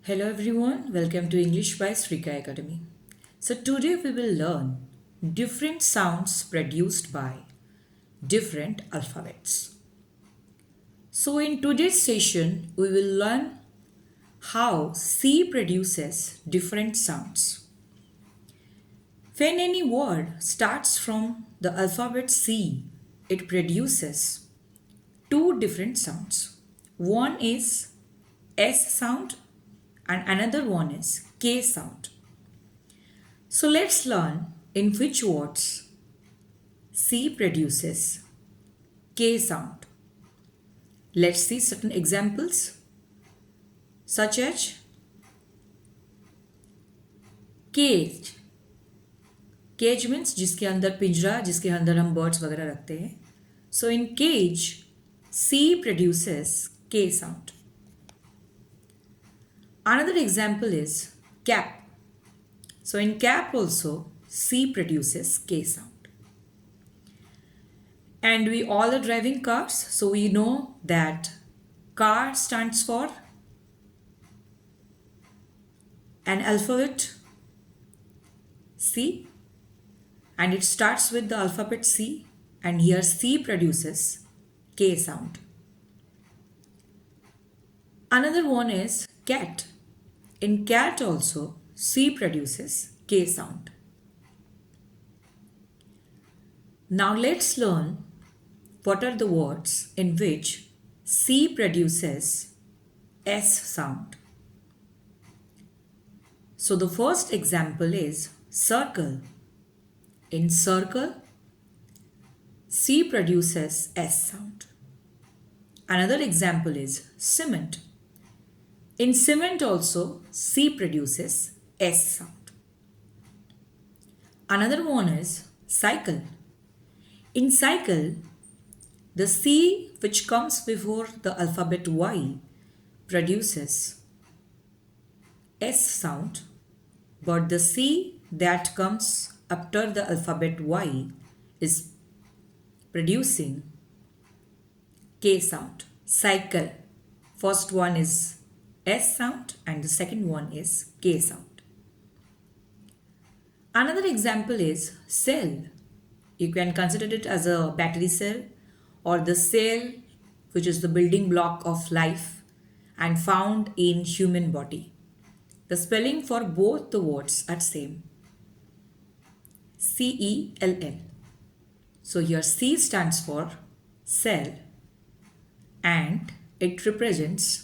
Hello everyone, welcome to English by Srika Academy. So today we will learn different sounds produced by different alphabets. So in today's session we will learn how C produces different sounds. When any word starts from the alphabet C, it produces two different sounds. One is S sound and another one is K sound. So let's learn in which words C produces K sound. Let's see certain examples such as cage. Cage means जिसके अंदर पिंजरा जिसके अंदर हम birds वगैरह रखते हैं. So in cage, C produces K sound. Another example is cap. So in cap also, C produces K sound. And we all are driving cars, so we know that car stands for an alphabet C, and it starts with the alphabet C, and here C produces K sound. Another one is cat. In cat also, C produces K sound. Now let's learn what are the words in which C produces S sound. So the first example is circle. In circle, C produces S sound. Another example is cement. In cement also, C produces S sound. Another one is cycle. In cycle, the C which comes before the alphabet Y produces S sound, but the C that comes after the alphabet Y is producing K sound. Cycle. First one is S sound and the second one is K sound. Another example is cell. You can consider it as a battery cell or the cell which is the building block of life and found in human body. The spelling for both the words are same. C-E-L-L. So here C stands for cell and it represents